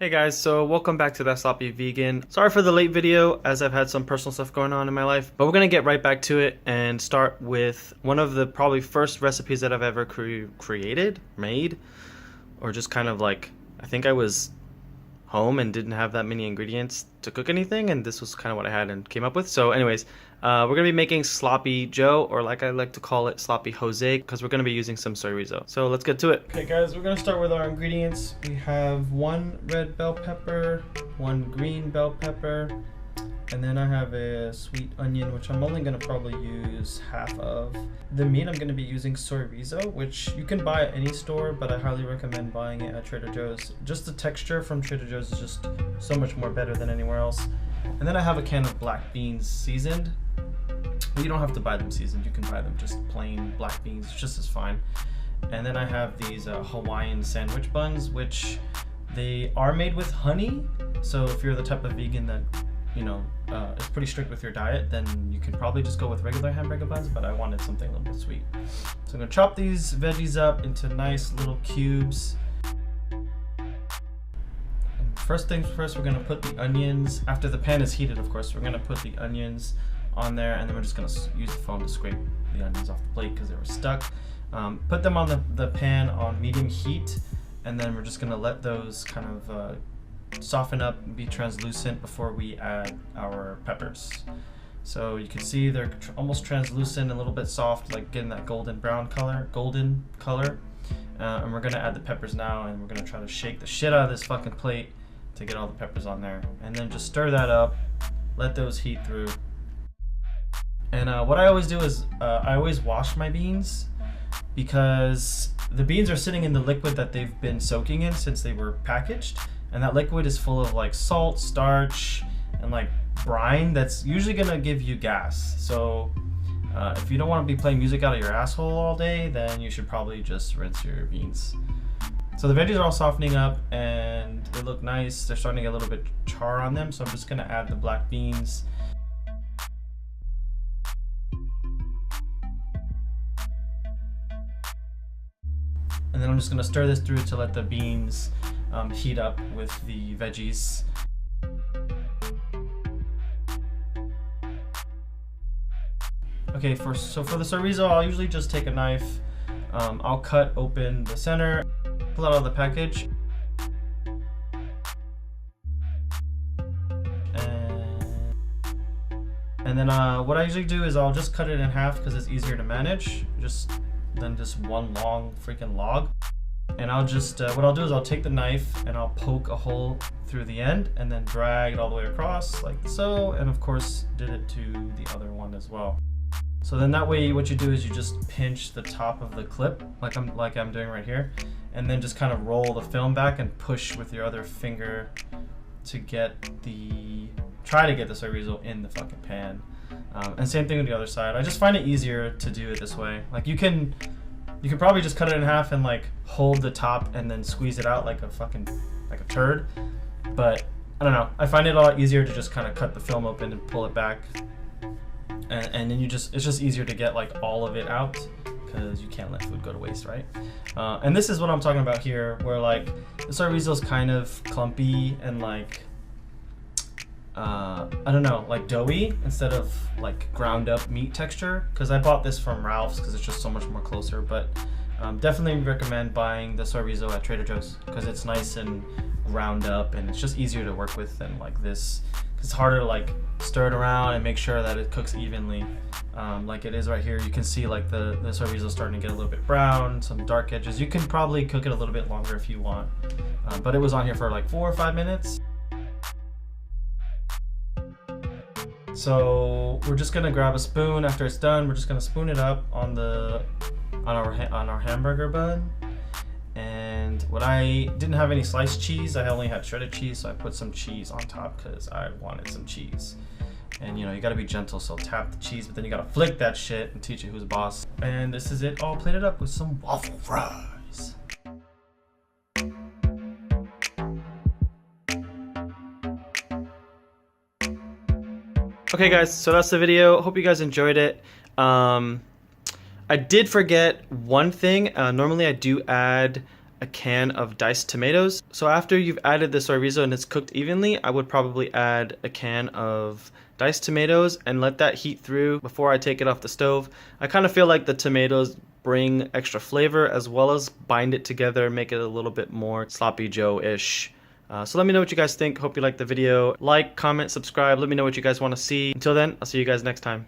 Hey guys, so welcome back to That Sloppy Vegan. Sorry for the late video as I've had some personal stuff going on in my life, but we're gonna get right back to it and start with one of the probably first recipes that I've ever made, or just kind of like, I think I was home and didn't have that many ingredients to cook anything, and this was kind of what I had and came up with. So anyways, we're gonna be making sloppy Joe, or like I like to call it, sloppy Jose, because we're gonna be using some soyrizo. So let's get to it. Okay guys, we're gonna start with our ingredients. We have one red bell pepper, one green bell pepper, and then I have a sweet onion, which I'm only gonna probably use half of. The meat, I'm gonna be using soyrizo, which you can buy at any store, but I highly recommend buying it at Trader Joe's. Just the texture from Trader Joe's is just so much more better than anywhere else. And then I have a can of black beans seasoned. You don't have to buy them seasoned, you can buy them just plain black beans, it's just as fine. And then I have these Hawaiian sandwich buns, which they are made with honey. So if you're the type of vegan that, you know, is pretty strict with your diet, then you can probably just go with regular hamburger buns, but I wanted something a little bit sweet. So I'm gonna chop these veggies up into nice little cubes. First things first, we're gonna put the onions, after the pan is heated, of course, we're gonna put the onions on there, and then we're just gonna use the phone to scrape the onions off the plate because they were stuck. Put them on the pan on medium heat, and then we're just gonna let those kind of soften up and be translucent before we add our peppers. So you can see they're almost translucent, a little bit soft, like getting that golden color. And we're gonna add the peppers now, and we're gonna try to shake the shit out of this fucking plate to get all the peppers on there, and then just stir that up, let those heat through. And what I always do is I always wash my beans, because the beans are sitting in the liquid that they've been soaking in since they were packaged, and that liquid is full of like salt, starch, and like brine that's usually gonna give you gas. So if you don't want to be playing music out of your asshole all day, then you should probably just rinse your beans. So the veggies are all softening up and they look nice. They're starting to get a little bit char on them, so I'm just gonna add the black beans. And then I'm just gonna stir this through to let the beans heat up with the veggies. Okay, for the chorizo, I'll usually just take a knife. I'll cut open the center, pull it out of the package, and then what I usually do is I'll just cut it in half because it's easier to manage than just one long freaking log. And I'll just, what I'll do is I'll take the knife and I'll poke a hole through the end and then drag it all the way across like so, and of course did it to the other one as well. So then that way what you do is you just pinch the top of the clip like I'm doing right here, and then just kind of roll the film back and push with your other finger to try to get the chorizo in the fucking pan. And same thing with the other side. I just find it easier to do it this way. Like you can probably just cut it in half and like hold the top and then squeeze it out like a turd. But I don't know. I find it a lot easier to just kind of cut the film open and pull it back. And then it's just easier to get like all of it out, because you can't let food go to waste, right? And this is what I'm talking about here, where like the chorizo is kind of clumpy and like I don't know, like doughy instead of like ground up meat texture, because I bought this from Ralph's because it's just so much more closer. But definitely recommend buying the chorizo at Trader Joe's because it's nice and ground up, and it's just easier to work with than like this. It's harder to like stir it around and make sure that it cooks evenly, like it is right here. You can see like the chorizo starting to get a little bit brown, some dark edges. You can probably cook it a little bit longer if you want, but it was on here for like 4 or 5 minutes. So we're just gonna grab a spoon after it's done. We're just gonna spoon it up on our hamburger bun. And what I didn't have any sliced cheese, I only had shredded cheese, so I put some cheese on top because I wanted some cheese. And you know, you gotta be gentle, so tap the cheese, but then you gotta flick that shit and teach you who's boss. And this is it all plated up with some waffle fries. Okay guys, so that's the video. Hope you guys enjoyed it. I did forget one thing. Normally I do add a can of diced tomatoes. So after you've added the soyrizo and it's cooked evenly, I would probably add a can of diced tomatoes and let that heat through before I take it off the stove. I kind of feel like the tomatoes bring extra flavor as well as bind it together and make it a little bit more sloppy joe-ish. So let me know what you guys think. Hope you liked the video. Like, comment, subscribe. Let me know what you guys want to see. Until then, I'll see you guys next time.